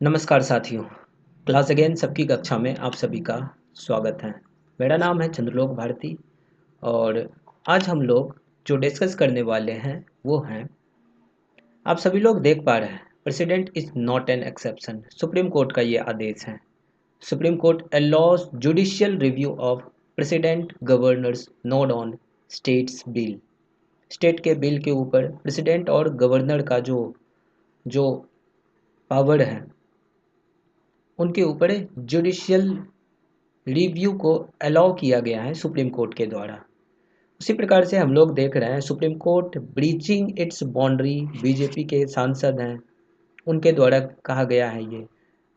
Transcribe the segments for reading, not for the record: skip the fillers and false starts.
नमस्कार साथियों। Class again सबकी कक्षा में आप सभी का स्वागत है। मेरा नाम है चंद्रलोक भारती और आज हम लोग जो डिस्कस करने वाले हैं वो हैं, आप सभी लोग देख पा रहे हैं, president is not an exception. Supreme court का ये आदेश है। Supreme court allows judicial review of president governors note on states bill. State के बिल के ऊपर प्रेसिडेंट और गवर्नर का जो जो पावर है उनके ऊपर जुडिशियल रिव्यू को अलाउ किया गया है सुप्रीम कोर्ट के द्वारा। उसी प्रकार से हम लोग देख रहे हैं supreme court breaching it's boundary, BJP के सांसद हैं उनके द्वारा कहा गया है ये।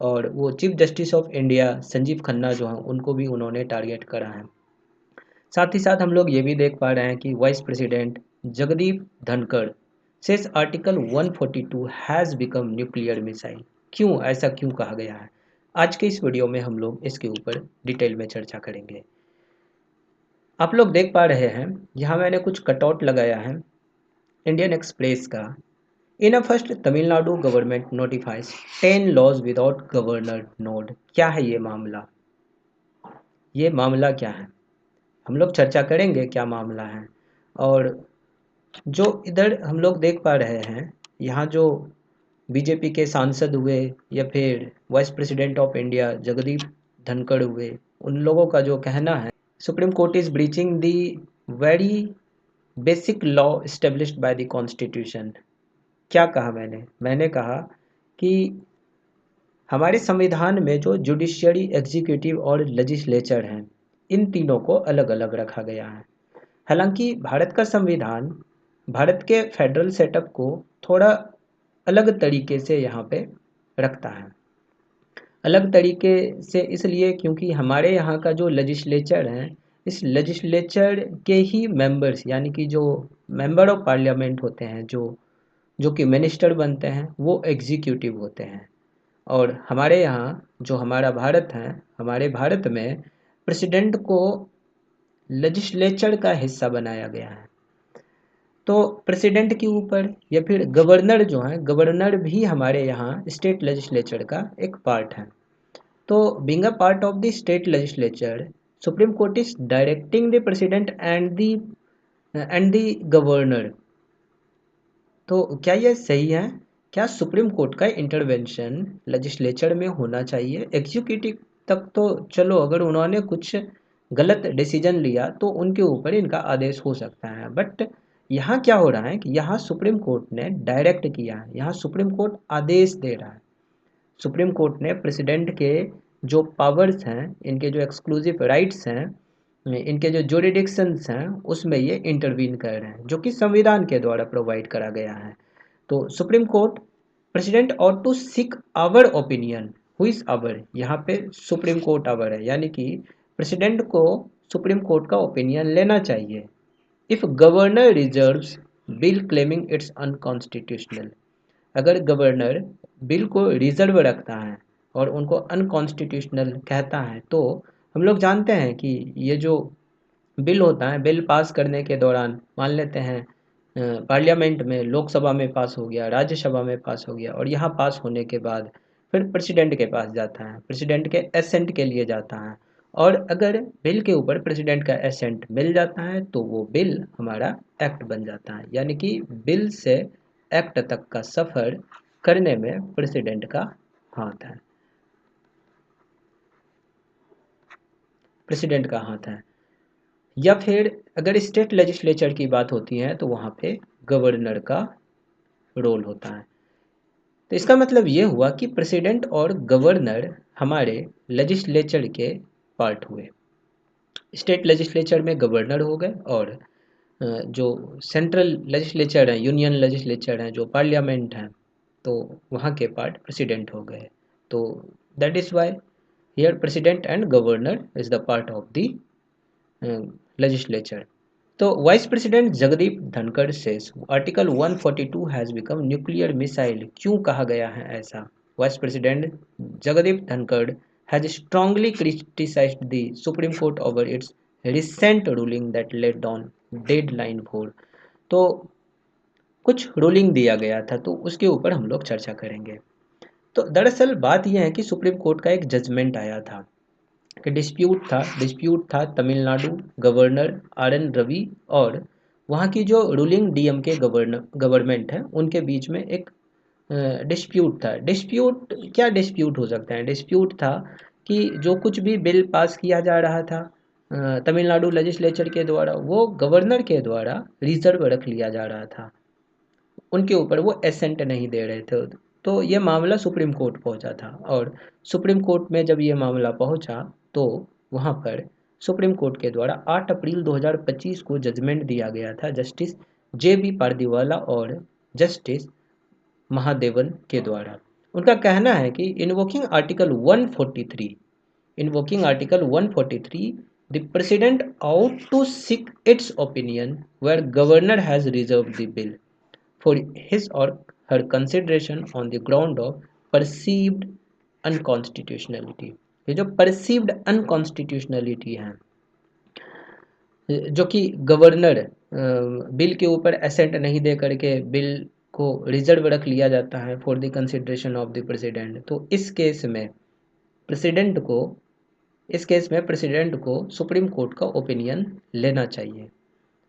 और वो chief justice of India Sanjeev Khanna जो हैं उनको भी उन्होंने टारगेट करा है। साथ ही साथ हम लोग ये भी देख पा रहे हैं कि vice president Jagdeep Dhankhar says article 142 has become nuclear missile. क्यों ऐसा क्यों कहा गया है, आज के इस वीडियो में हम लोग इसके ऊपर डिटेल में चर्चा करेंगे। आप लोग देख पा रहे हैं यहाँ मैंने कुछ कटआउट लगाया है इंडियन एक्सप्रेस का। In a first Tamil Nadu government notifies 10 laws without governor nod. क्या है ये मामला, ये मामला क्या है, हम लोग चर्चा करेंगे क्या मामला है। और जो इधर हम लोग देख पा रहे हैं यहाँ जो बीजेपी के सांसद हुए या फिर vice president of India Jagdeep Dhankhar हुए, उन लोगों का जो कहना है supreme court is breaching the very basic law established by the constitution. क्या कहा मैंने कहा कि हमारे संविधान में जो जुडिशियरी, एग्जीक्यूटिव और लेजिस्लेचर हैं इन तीनों को अलग अलग रखा गया है। हालांकि भारत का संविधान भारत के फेडरल सेटअप को थोड़ा अलग तरीके से यहाँ पे रखता है। अलग तरीके से इसलिए क्योंकि हमारे यहाँ का जो लेजिस्लेचर है, इस लेजिस्लेचर के ही मेंबर्स यानी कि जो मेंबर ऑफ पार्लियामेंट होते हैं, जो जो कि मिनिस्टर बनते हैं, वो एग्जीक्यूटिव होते हैं। और हमारे यहाँ जो हमारा भारत है, हमारे भारत में प्रेसिडेंट को लेजिस्लेचर का हिस्सा बनाया गया है। तो प्रेसिडेंट के ऊपर या फिर गवर्नर जो है, गवर्नर भी हमारे यहाँ स्टेट लेजिस्लेचर का एक पार्ट है। तो being a part of the state legislature, supreme court is directing the president and the governor. तो क्या यह सही है? क्या सुप्रीम कोर्ट का इंटरवेंशन लेजिस्लेचर में होना चाहिए? एग्जीक्यूटिव तक तो चलो, अगर उन्होंने कुछ गलत डिसीजन लिया तो उनके ऊपर इनका आदेश हो सकता है, बट यहाँ क्या हो रहा है कि यहाँ सुप्रीम कोर्ट ने डायरेक्ट किया है, यहाँ सुप्रीम कोर्ट आदेश दे रहा है। सुप्रीम कोर्ट ने प्रेसिडेंट के जो पावर्स हैं, इनके जो एक्सक्लूसिव राइट्स हैं, इनके जो जुरिडिक्शंस हैं, उसमें ये इंटरवीन कर रहे हैं, जो कि संविधान के द्वारा प्रोवाइड करा गया है। तो सुप्रीम कोर्ट प्रेसिडेंट और to seek our opinion. Who is our, यहाँ पे सुप्रीम कोर्ट आवर है, यानी कि प्रेसिडेंट को सुप्रीम कोर्ट का ओपिनियन लेना चाहिए। If governor reserves bill claiming it's unconstitutional, अगर गवर्नर बिल को रिजर्व रखता है और उनको अनकॉन्स्टिट्यूशनल कहता है, तो हम लोग जानते हैं कि ये जो बिल होता है, बिल पास करने के दौरान मान लेते हैं पार्लियामेंट में, लोकसभा में पास हो गया, राज्यसभा में पास हो गया, और यहाँ पास होने के बाद फिर प्रेसिडेंट के पास जाता है, प्रेसिडेंट के एसेंट के लिए जाता है। और अगर बिल के ऊपर प्रेसिडेंट का एसेंट मिल जाता है तो वो बिल हमारा एक्ट बन जाता है, यानी कि बिल से एक्ट तक का सफ़र करने में प्रेसिडेंट का हाथ है, प्रेसिडेंट का हाथ है। या फिर अगर स्टेट लेजिस्लेचर की बात होती है तो वहाँ पे गवर्नर का रोल होता है। तो इसका मतलब ये हुआ कि प्रेसिडेंट और गवर्नर हमारे लेजिस्लेचर के पार्ट हुए। स्टेट लेजिस्लेचर में गवर्नर हो गए और जो सेंट्रल लेजिस्लेचर है, यूनियन लेजिस्लेचर है, जो पार्लियामेंट है, तो वहाँ के पार्ट प्रेसिडेंट हो गए। तो that is why here president and governor is the part of the legislature. तो vice president Jagdeep Dhankhar says article 142 has become nuclear missile. क्यों कहा गया है ऐसा? Vice president Jagdeep Dhankhar has strongly criticised the supreme court over its recent ruling that let down deadline for. तो कुछ ruling दिया गया था, तो उसके ऊपर हम लोग चर्चा करेंगे। तो दरअसल बात यह है कि सुप्रीम कोर्ट का एक जजमेंट आया था कि डिस्प्यूट था तमिलनाडु गवर्नर आर.एन. रवि और वहाँ की जो रूलिंग डीएमके गवर्नमेंट है उनके बीच में एक डिस्प्यूट था। डिस्प्यूट क्या डिस्प्यूट हो सकता है? डिस्प्यूट था कि जो कुछ भी बिल पास किया जा रहा था तमिलनाडु लेजिस्लेचर के द्वारा, वो गवर्नर के द्वारा रिजर्व रख लिया जा रहा था, उनके ऊपर वो एसेंट नहीं दे रहे थे। तो ये मामला सुप्रीम कोर्ट पहुंचा था और सुप्रीम कोर्ट में जब ये मामला पहुंचा तो वहाँ पर सुप्रीम कोर्ट के द्वारा 8 अप्रैल 2025 को जजमेंट दिया गया था जस्टिस जे.बी. पारदीवाला और जस्टिस महादेवन के द्वारा। उनका कहना है कि invoking article 143 the president ought to seek its opinion where governor has reserved the bill for his or her consideration on the ground of perceived unconstitutionality। ये जो perceived unconstitutionality है, जो कि गवर्नर बिल के ऊपर एसेंट नहीं दे करके bill को रिजर्व रख लिया जाता है for the consideration of the president, तो इस केस में प्रेसिडेंट को सुप्रीम कोर्ट का ओपिनियन लेना चाहिए।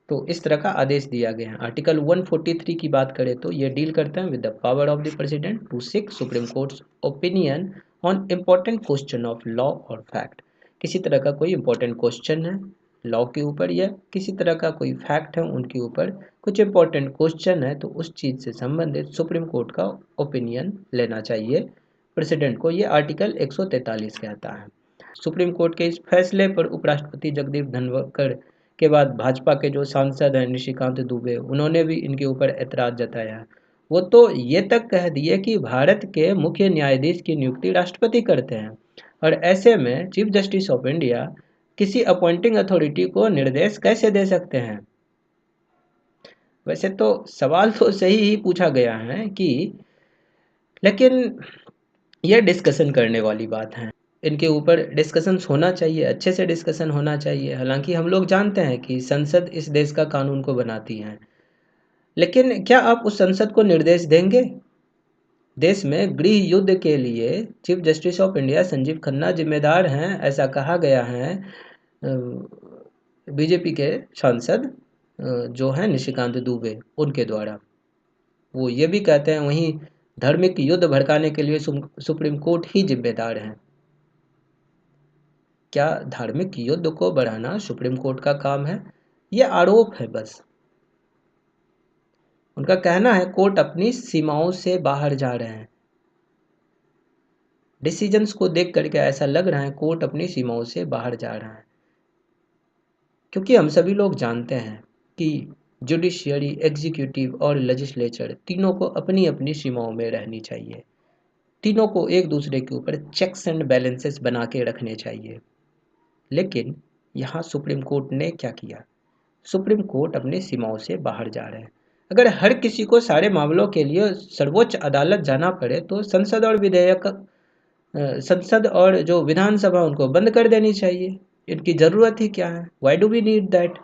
तो इस तरह का आदेश दिया गया है। आर्टिकल 143 की बात करें तो ये डील करते हैं with the power of the president to seek supreme court's opinion on important question of law और फैक्ट। किसी तरह का कोई इम्पोर्टेंट क्वेश्चन है लॉ के ऊपर या किसी तरह का कोई फैक्ट है उनके ऊपर कुछ इम्पोर्टेंट क्वेश्चन है तो उस चीज़ से संबंधित सुप्रीम कोर्ट का ओपिनियन लेना चाहिए प्रेसिडेंट को। ये आर्टिकल 143 कहता है। सुप्रीम कोर्ट के इस फैसले पर उपराष्ट्रपति जगदीप धनखड़ के बाद भाजपा के जो सांसद हैं निशिकांत दुबे, उन्होंने भी इनके ऊपर एतराज़ जताया है। वो तो ये तक कह दिए कि भारत के मुख्य न्यायाधीश की नियुक्ति राष्ट्रपति करते हैं और ऐसे में चीफ जस्टिस ऑफ इंडिया किसी अपॉइंटिंग अथॉरिटी को निर्देश कैसे दे सकते हैं। वैसे तो सवाल तो सही ही पूछा गया है कि, लेकिन यह डिस्कशन करने वाली बात है, इनके ऊपर डिस्कशन होना चाहिए, अच्छे से डिस्कशन होना चाहिए। हालांकि हम लोग जानते हैं कि संसद इस देश का कानून को बनाती है, लेकिन क्या आप उस संसद को निर्देश देंगे? देश में गृह युद्ध के लिए chief justice of India Sanjeev Khanna जिम्मेदार हैं, ऐसा कहा गया है बीजेपी के सांसद जो हैं निशिकांत दुबे उनके द्वारा। वो ये भी कहते हैं वहीं धार्मिक युद्ध भड़काने के लिए सुप्रीम कोर्ट ही जिम्मेदार है। क्या धार्मिक युद्ध को बढ़ाना सुप्रीम कोर्ट का काम है? यह आरोप है बस। उनका कहना है कोर्ट अपनी सीमाओं से बाहर जा रहे हैं। डिसीजंस को देख करके ऐसा लग रहा है कोर्ट अपनी सीमाओं से बाहर जा रहा है, क्योंकि हम सभी लोग जानते हैं कि जुडिशियरी, एग्जीक्यूटिव और लेजिस्लेचर तीनों को अपनी अपनी सीमाओं में रहनी चाहिए। तीनों को एक दूसरे के ऊपर चेक्स एंड बैलेंसेस बना के रखने चाहिए। लेकिन यहाँ सुप्रीम कोर्ट ने क्या किया? सुप्रीम कोर्ट अपनी सीमाओं से बाहर जा रहे हैं। अगर हर किसी को सारे मामलों के लिए सर्वोच्च अदालत जाना पड़े तो संसद और जो विधानसभा उनको बंद कर देनी चाहिए। इनकी ज़रूरत ही क्या है? Why do we need that?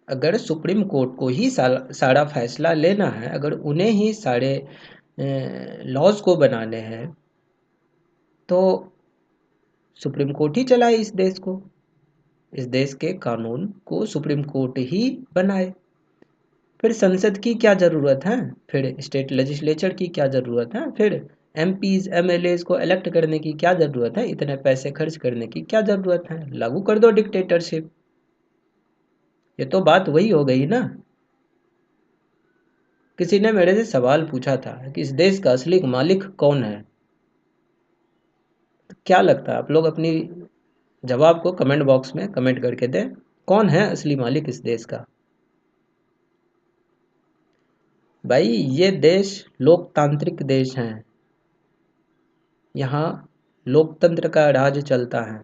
अगर सुप्रीम कोर्ट को ही सारा फैसला लेना है, अगर उन्हें ही सारे लॉज को बनाने हैं, तो सुप्रीम कोर्ट ही चलाए इस देश को। इस देश के कानून को सुप्रीम कोर्ट ही बनाए। फिर संसद की क्या ज़रूरत है? फिर स्टेट लेजिस्लेचर की क्या ज़रूरत है? फिर एमपीज एमएलएज को इलेक्ट करने की क्या ज़रूरत है? इतने पैसे खर्च करने की क्या ज़रूरत है? लागू कर दो डिक्टेटरशिप। ये तो बात वही हो गई ना। किसी ने मेरे से सवाल पूछा था कि इस देश का असली मालिक कौन है? क्या लगता है? आप लोग अपनी जवाब को कमेंट बॉक्स में कमेंट करके दें। कौन है असली मालिक इस देश का? भाई, ये देश लोकतांत्रिक देश है। यहाँ लोकतंत्र का राज चलता है।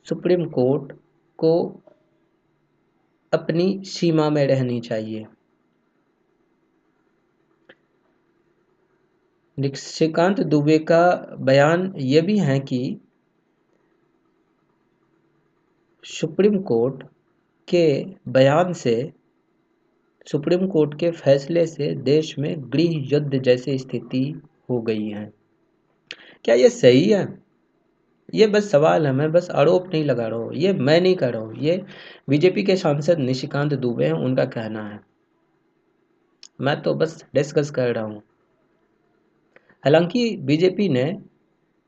सुप्रीम कोर्ट को अपनी सीमा में रहनी चाहिए। निशिकांत दुबे का बयान ये भी है कि सुप्रीम कोर्ट के बयान से सुप्रीम कोर्ट के फैसले से देश में गृह युद्ध जैसी स्थिति हो गई है। क्या ये सही है? ये बस सवाल है, मैं बस आरोप नहीं लगा रहा हूँ, ये मैं नहीं कर रहा हूँ, ये बीजेपी के सांसद निशिकांत दुबे हैं, उनका कहना है। मैं तो बस डिस्कस कर रहा हूँ। हालांकि बीजेपी ने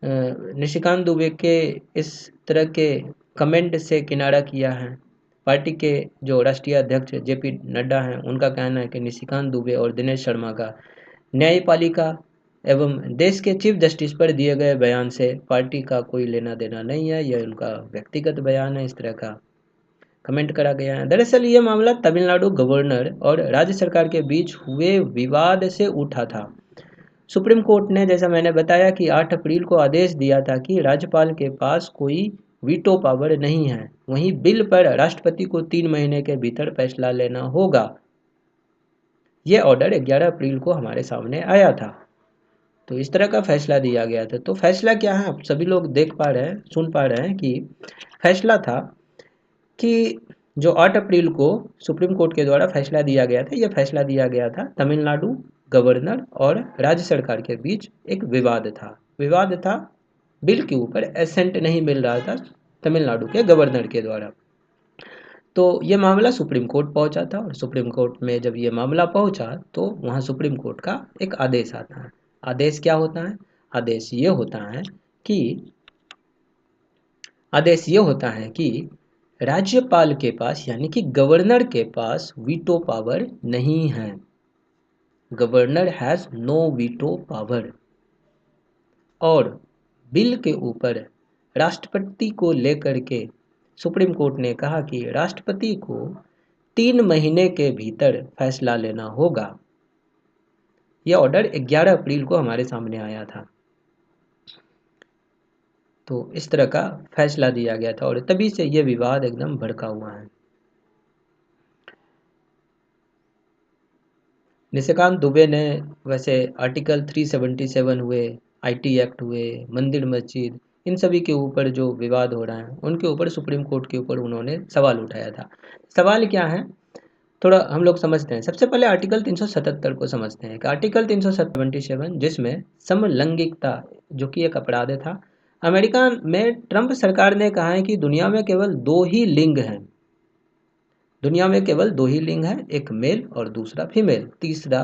निशिकांत दुबे के इस तरह के कमेंट से किनारा किया है। पार्टी के जो राष्ट्रीय अध्यक्ष जेपी नड्डा हैं, उनका कहना है कि निशिकांत दुबे और दिनेश शर्मा का न्यायपालिका एवं देश के चीफ जस्टिस पर दिए गए बयान से पार्टी का कोई लेना देना नहीं है, यह उनका व्यक्तिगत बयान है, इस तरह का कमेंट करा गया है। दरअसल ये मामला तमिलनाडु गवर्नर और राज्य सरकार के बीच हुए विवाद से उठा था। सुप्रीम कोर्ट ने, जैसा मैंने बताया, कि 8 अप्रैल को आदेश दिया था कि राज्यपाल के पास कोई वीटो पावर नहीं है। वहीं बिल पर राष्ट्रपति को 3 महीने के भीतर फैसला लेना होगा। ये ऑर्डर 11 अप्रैल को हमारे सामने आया था। तो इस तरह का फैसला दिया गया था। तो फैसला क्या है, आप सभी लोग देख पा रहे हैं, सुन पा रहे हैं कि फैसला था कि जो 8 अप्रैल को सुप्रीम कोर्ट के द्वारा फैसला दिया गया था, यह फैसला दिया गया था तमिलनाडु गवर्नर और राज्य सरकार के बीच एक विवाद था बिल के ऊपर एसेंट नहीं मिल रहा था तमिलनाडु के गवर्नर के द्वारा। तो ये मामला सुप्रीम कोर्ट पहुंचा था और सुप्रीम कोर्ट में जब ये मामला पहुंचा तो वहाँ सुप्रीम कोर्ट का एक आदेश आता है। आदेश क्या होता है? आदेश ये होता है कि राज्यपाल के पास, यानी कि गवर्नर के पास वीटो पावर नहीं है। Governor has no veto power. और बिल के ऊपर राष्ट्रपति को लेकर के सुप्रीम कोर्ट ने कहा कि राष्ट्रपति को 3 महीने के भीतर फैसला लेना होगा। यह ऑर्डर 11 अप्रैल को हमारे सामने आया था। तो इस तरह का फैसला दिया गया था और तभी से यह विवाद एकदम भड़का हुआ है। निशिकांत दुबे ने वैसे आर्टिकल 377 हुए, आईटी एक्ट हुए, मंदिर मस्जिद, इन सभी के ऊपर जो विवाद हो रहा है उनके ऊपर सुप्रीम कोर्ट के ऊपर उन्होंने सवाल उठाया था। सवाल क्या है, थोड़ा हम लोग समझते हैं। सबसे पहले आर्टिकल 377 को समझते हैं कि आर्टिकल 377 जिसमें समलैंगिकता, जो कि एक अपराध था, अमेरिका में ट्रंप सरकार ने कहा है कि दुनिया में केवल 2 ही लिंग हैं। दुनिया में केवल 2 ही लिंग हैं, एक मेल और दूसरा फीमेल। तीसरा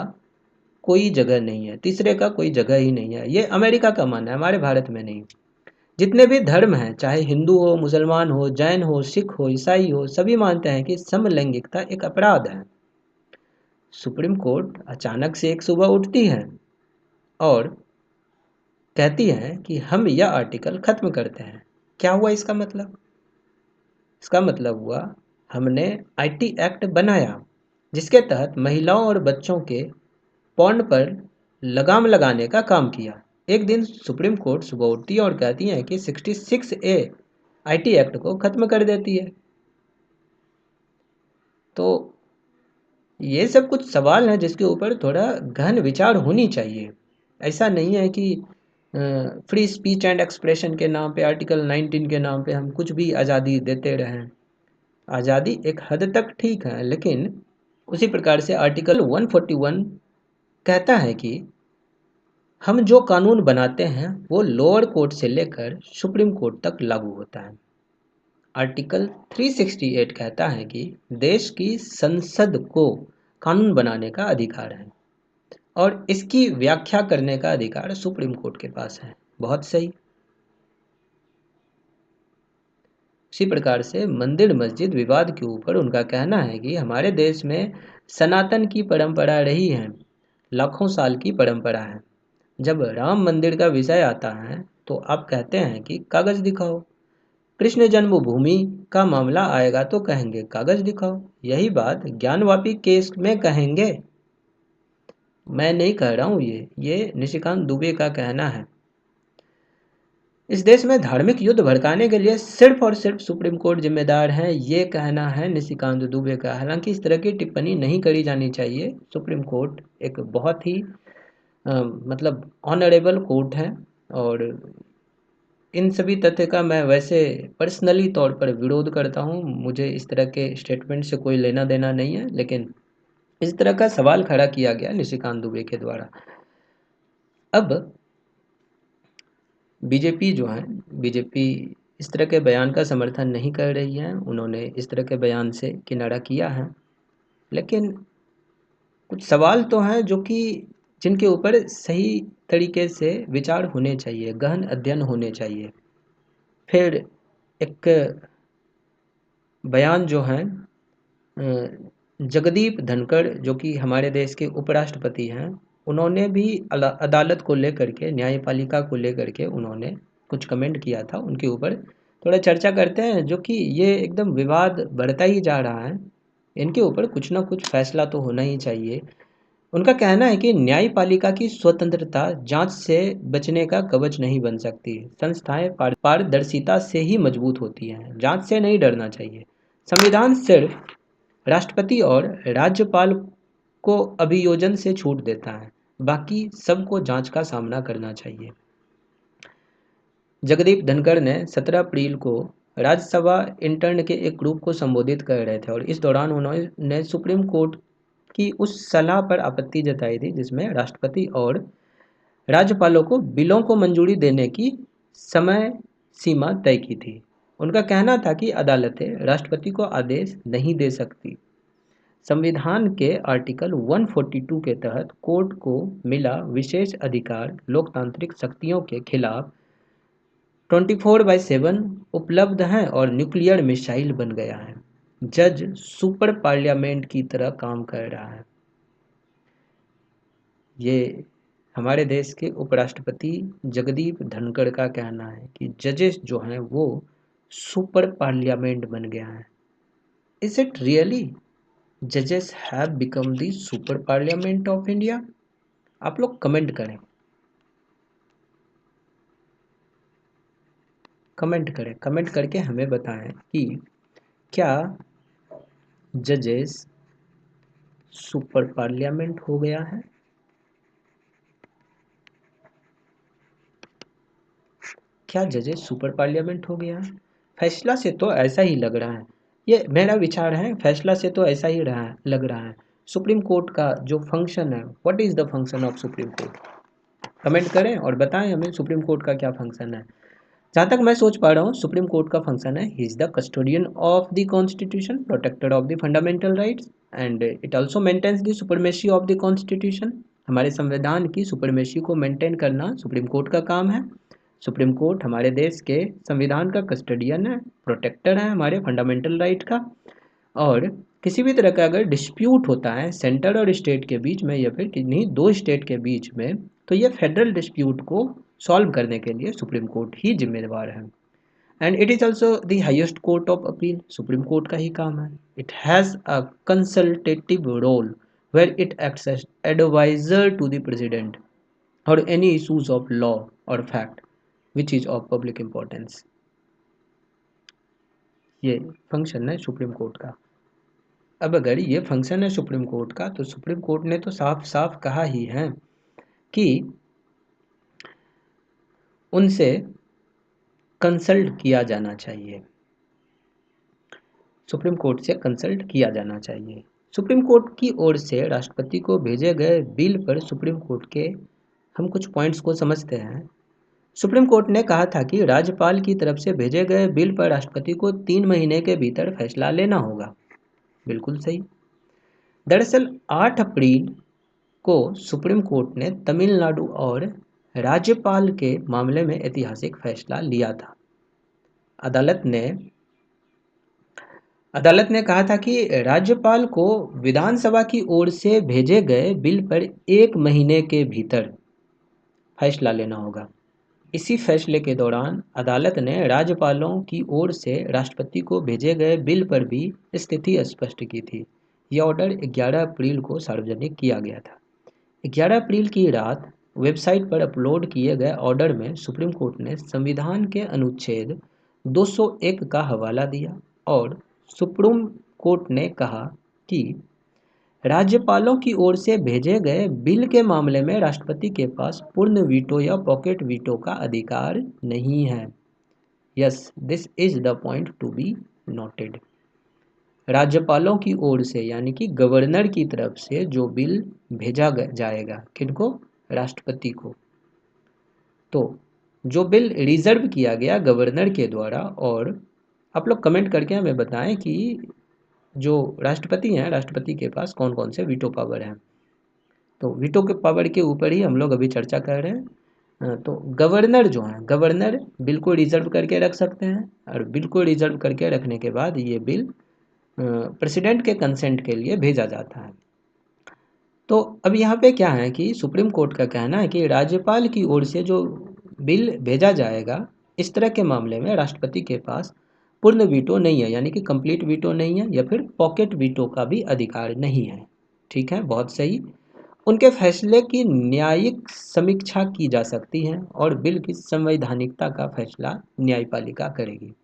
कोई जगह नहीं है, तीसरे का कोई जगह ही नहीं है। ये अमेरिका का मानना है, हमारे भारत में नहीं। जितने भी धर्म हैं, चाहे हिंदू हो, मुसलमान हो, जैन हो, सिख हो, ईसाई हो, सभी मानते हैं कि समलैंगिकता एक अपराध है। सुप्रीम कोर्ट अचानक से एक सुबह उठती है और कहती है कि हम यह आर्टिकल खत्म करते हैं। क्या हुआ इसका मतलब? इसका मतलब हुआ हमने आईटी एक्ट बनाया जिसके तहत महिलाओं और बच्चों के पौंड पर लगाम लगाने का काम किया। एक दिन सुप्रीम कोर्ट सुबह उठती है और कहती है कि 66A आईटी एक्ट को खत्म कर देती है। तो ये सब कुछ सवाल हैं जिसके ऊपर थोड़ा गहन विचार होनी चाहिए। ऐसा नहीं है कि फ्री स्पीच एंड एक्सप्रेशन के नाम पे, आर्टिकल 19 के नाम पे हम कुछ भी आज़ादी देते रहें। आज़ादी एक हद तक ठीक है, लेकिन उसी प्रकार से आर्टिकल 141 कहता है कि हम जो कानून बनाते हैं वो लोअर कोर्ट से लेकर सुप्रीम कोर्ट तक लागू होता है। आर्टिकल 368 कहता है कि देश की संसद को कानून बनाने का अधिकार है और इसकी व्याख्या करने का अधिकार सुप्रीम कोर्ट के पास है। बहुत सही। इसी प्रकार से मंदिर मस्जिद विवाद के ऊपर उनका कहना है कि हमारे देश में सनातन की परंपरा रही है, लाखों साल की परंपरा है। जब राम मंदिर का विषय आता है तो आप कहते हैं कि कागज दिखाओ। कृष्ण जन्मभूमि का मामला आएगा तो कहेंगे कागज दिखाओ। यही बात ज्ञानवापी केस में कहेंगे। मैं नहीं कह रहा हूँ, ये निशिकांत दुबे का कहना है। इस देश में धार्मिक युद्ध भड़काने के लिए सिर्फ और सिर्फ सुप्रीम कोर्ट जिम्मेदार है, ये कहना है निशिकांत दुबे का। हालांकि इस तरह की टिप्पणी नहीं करी जानी चाहिए। सुप्रीम कोर्ट एक बहुत ही मतलब ऑनरेबल कोर्ट है और इन सभी तथ्य का मैं वैसे पर्सनली तौर पर विरोध करता हूँ। मुझे इस तरह के स्टेटमेंट से कोई लेना देना नहीं है, लेकिन इस तरह का सवाल खड़ा किया गया निशिकांत दुबे के द्वारा। अब बीजेपी जो है, बीजेपी इस तरह के बयान का समर्थन नहीं कर रही है। उन्होंने इस तरह के बयान से किनारा किया है, लेकिन कुछ सवाल तो हैं जो कि जिनके ऊपर सही तरीके से विचार होने चाहिए, गहन अध्ययन होने चाहिए। फिर एक बयान जो है जगदीप धनखड़, जो कि हमारे देश के उपराष्ट्रपति हैं, उन्होंने भी अदालत को लेकर के, न्यायपालिका को लेकर के उन्होंने कुछ कमेंट किया था। उनके ऊपर थोड़ा चर्चा करते हैं, जो कि ये एकदम विवाद बढ़ता ही जा रहा है। इनके ऊपर कुछ ना कुछ फैसला तो होना ही चाहिए। उनका कहना है कि न्यायपालिका की स्वतंत्रता जांच से बचने का कवच नहीं बन सकती। संस्थाएं पारदर्शिता से ही मजबूत होती हैं, जांच से नहीं डरना चाहिए। संविधान सिर्फ राष्ट्रपति और राज्यपाल को अभियोजन से छूट देता है, बाकी सबको जांच का सामना करना चाहिए। जगदीप धनखड़ ने 17 अप्रैल को राज्यसभा इंटर्न के एक ग्रुप को संबोधित कर रहे थे, और इस दौरान उन्होंने सुप्रीम कोर्ट की उस सलाह पर आपत्ति जताई थी जिसमें राष्ट्रपति और राज्यपालों को बिलों को मंजूरी देने की समय सीमा तय की थी। उनका कहना था कि अदालतें राष्ट्रपति को आदेश नहीं दे सकती। संविधान के आर्टिकल 142 के तहत कोर्ट को मिला विशेष अधिकार लोकतांत्रिक शक्तियों के खिलाफ 24/7 उपलब्ध है और न्यूक्लियर मिसाइल बन गया है। जज सुपर पार्लियामेंट की तरह काम कर रहा है। ये हमारे देश के उपराष्ट्रपति जगदीप धनखड़ का कहना है कि जजेस जो हैं वो सुपर पार्लियामेंट बन गया है। इज इट रियली जजेस have become the super parliament of India? आप लोग कमेंट करें, कमेंट करके हमें बताएं कि क्या जजेस सुपर पार्लियामेंट हो गया है? क्या जजेस सुपर पार्लियामेंट हो गया है? फैसला से तो ऐसा ही लग रहा है। ये मेरा विचार है, फैसला से तो ऐसा ही लग रहा है। सुप्रीम कोर्ट का जो फंक्शन है, what is the function of supreme court? Comment करें और बताएं हमें सुप्रीम कोर्ट का क्या फंक्शन है। जहाँ तक मैं सोच पा रहा हूँ, सुप्रीम कोर्ट का फंक्शन है, he is the custodian of the constitution, protector of the fundamental rights, and it also maintains the supremacy of the constitution. हमारे संविधान की सुपरमेसी को मेंटेन करना सुप्रीम कोर्ट का काम है। सुप्रीम कोर्ट हमारे देश के संविधान का कस्टोडियन है, प्रोटेक्टर है हमारे फंडामेंटल राइट का। और किसी भी तरह का अगर डिस्प्यूट होता है सेंटर और स्टेट के बीच में, या फिर किन्हीं दो स्टेट के बीच में, तो ये फेडरल डिस्प्यूट को सॉल्व करने के लिए सुप्रीम कोर्ट ही जिम्मेदार है। And it is also the highest court of appeal, supreme court का ही काम है। It has a consultative role where it acts as advisor to the president और एनी इशूज ऑफ लॉ और fact which is of public importance. ये function है supreme court का। अब अगर ये फंक्शन है सुप्रीम कोर्ट का, तो सुप्रीम कोर्ट ने तो साफ साफ कहा ही है कि उनसे कंसल्ट किया जाना चाहिए, सुप्रीम कोर्ट से कंसल्ट किया जाना चाहिए। सुप्रीम कोर्ट की ओर से राष्ट्रपति को भेजे गए बिल पर सुप्रीम कोर्ट के हम कुछ पॉइंट्स को समझते हैं। सुप्रीम कोर्ट ने कहा था कि राज्यपाल की तरफ से भेजे गए बिल पर राष्ट्रपति को 3 महीने के भीतर फैसला लेना होगा। बिल्कुल सही। दरअसल 8 अप्रैल को सुप्रीम कोर्ट ने तमिलनाडु और राज्यपाल के मामले में ऐतिहासिक फैसला लिया था। अदालत ने कहा था कि राज्यपाल को विधानसभा की ओर से भेजे गए बिल पर 1 महीने के भीतर फैसला लेना होगा। इसी फैसले के दौरान अदालत ने राज्यपालों की ओर से राष्ट्रपति को भेजे गए बिल पर भी स्थिति स्पष्ट की थी। यह ऑर्डर 11 अप्रैल को सार्वजनिक किया गया था। 11 अप्रैल की रात वेबसाइट पर अपलोड किए गए ऑर्डर में सुप्रीम कोर्ट ने संविधान के अनुच्छेद 201 का हवाला दिया और सुप्रीम कोर्ट ने कहा कि राज्यपालों की ओर से भेजे गए बिल के मामले में राष्ट्रपति के पास पूर्ण वीटो या पॉकेट वीटो का अधिकार नहीं है। Yes, this is the point to be noted. राज्यपालों की ओर से यानी कि गवर्नर की तरफ से जो बिल भेजा जाएगा, किनको? राष्ट्रपति को। तो जो बिल रिजर्व किया गया गवर्नर के द्वारा, और आप लोग कमेंट करके हमें बताएं कि जो राष्ट्रपति हैं, राष्ट्रपति के पास कौन कौन से वीटो पावर हैं। तो वीटो के पावर के ऊपर ही हम लोग अभी चर्चा कर रहे हैं। तो गवर्नर जो हैं, गवर्नर बिल को रिजर्व करके रख सकते हैं, और बिल को रिजर्व करके रखने के बाद ये बिल प्रेसिडेंट के कंसेंट के लिए भेजा जाता है। तो अब यहाँ पे क्या है कि सुप्रीम कोर्ट का कहना है कि राज्यपाल की ओर से जो बिल भेजा जाएगा, इस तरह के मामले में राष्ट्रपति के पास पूर्ण वीटो नहीं है, यानी कि कंप्लीट वीटो नहीं है, या फिर पॉकेट वीटो का भी अधिकार नहीं है। ठीक है, बहुत सही। उनके फैसले की न्यायिक समीक्षा की जा सकती है, और बिल की संवैधानिकता का फैसला न्यायपालिका करेगी।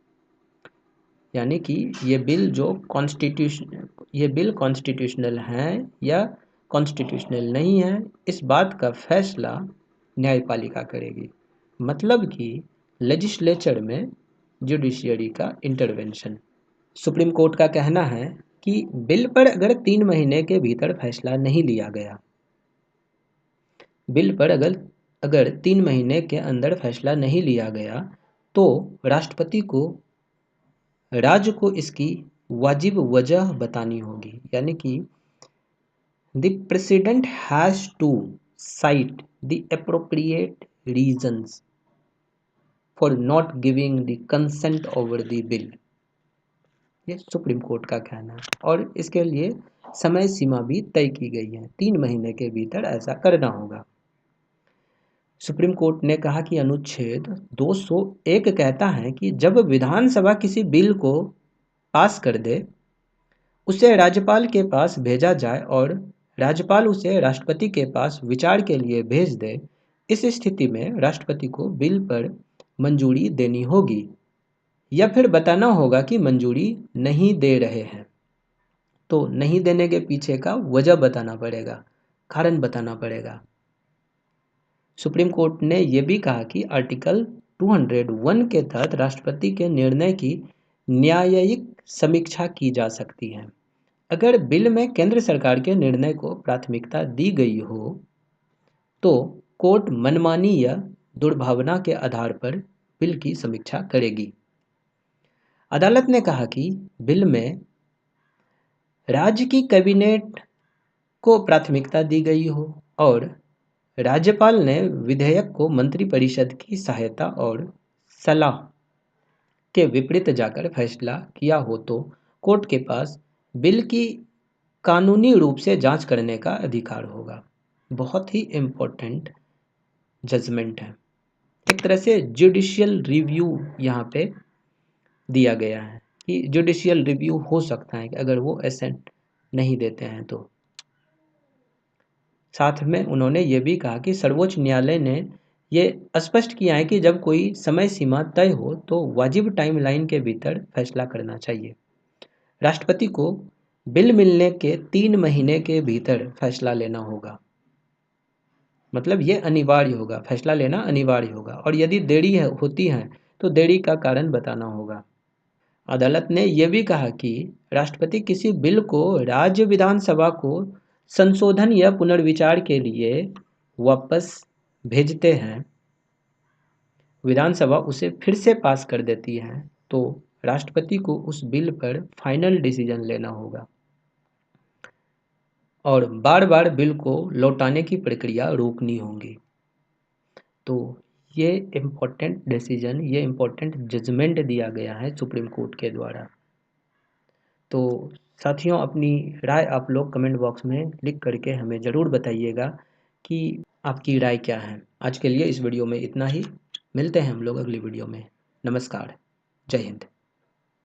यानी कि ये बिल कॉन्स्टिट्यूशनल हैं या कॉन्स्टिट्यूशनल नहीं है, इस बात का फैसला न्यायपालिका करेगी। मतलब कि लेजिस्लेचर में जुडिशियरी का इंटरवेंशन। सुप्रीम कोर्ट का कहना है कि बिल पर अगर 3 महीने के भीतर फैसला नहीं लिया गया, बिल पर अगर 3 महीने के अंदर फैसला नहीं लिया गया, तो राष्ट्रपति को राज्य को इसकी वाजिब वजह बतानी होगी। यानी कि the president has to cite the appropriate reasons for not giving the consent over the bill. ये सुप्रीम कोर्ट का कहना है, और इसके लिए समय सीमा भी तय की गई है, 3 महीने के भीतर ऐसा करना होगा। सुप्रीम कोर्ट ने कहा कि अनुच्छेद 201 कहता है कि जब विधानसभा किसी बिल को पास कर दे, उसे राज्यपाल के पास भेजा जाए और राज्यपाल उसे राष्ट्रपति के पास विचार के लिए भेज दे, इस स्थिति में राष्ट्रपति को बिल पर मंजूरी देनी होगी, या फिर बताना होगा कि मंजूरी नहीं दे रहे हैं। तो नहीं देने के पीछे का वजह बताना पड़ेगा, कारण बताना पड़ेगा। सुप्रीम कोर्ट ने यह भी कहा कि आर्टिकल 201 के तहत राष्ट्रपति के निर्णय की न्यायिक समीक्षा की जा सकती है। अगर बिल में केंद्र सरकार के निर्णय को प्राथमिकता दी गई हो, तो कोर्ट मनमानी या दुर्भावना के आधार पर बिल की समीक्षा करेगी। अदालत ने कहा कि बिल में राज्य की कैबिनेट को प्राथमिकता दी गई हो, और राज्यपाल ने विधेयक को मंत्रिपरिषद की सहायता और सलाह के विपरीत जाकर फैसला किया हो, तो कोर्ट के पास बिल की कानूनी रूप से जांच करने का अधिकार होगा। बहुत ही इम्पोर्टेंट जजमेंट है। एक तरह से जुडिशियल रिव्यू यहाँ पे दिया गया है कि जुडिशियल रिव्यू हो सकता है कि अगर वो एसेंट नहीं देते हैं तो। साथ में उन्होंने ये भी कहा कि सर्वोच्च न्यायालय ने ये स्पष्ट किया है कि जब कोई समय सीमा तय हो तो वाजिब टाइमलाइन के भीतर फैसला करना चाहिए। राष्ट्रपति को बिल मिलने के 3 महीने के भीतर फैसला लेना होगा। मतलब ये अनिवार्य होगा, फैसला लेना अनिवार्य होगा, और यदि देरी होती है तो देरी का कारण बताना होगा। अदालत ने यह भी कहा कि राष्ट्रपति किसी बिल को राज्य विधानसभा को संशोधन या पुनर्विचार के लिए वापस भेजते हैं, विधानसभा उसे फिर से पास कर देती है, तो राष्ट्रपति को उस बिल पर फाइनल डिसीजन लेना होगा, और बार बार बिल को लौटाने की प्रक्रिया रोकनी होगी। तो ये इम्पोर्टेंट डिसीजन, ये इम्पोर्टेंट जजमेंट दिया गया है सुप्रीम कोर्ट के द्वारा। तो साथियों, अपनी राय आप लोग कमेंट बॉक्स में लिख करके हमें ज़रूर बताइएगा कि आपकी राय क्या है। आज के लिए इस वीडियो में इतना ही। मिलते हैं हम लोग अगली वीडियो में। नमस्कार, जय हिंद।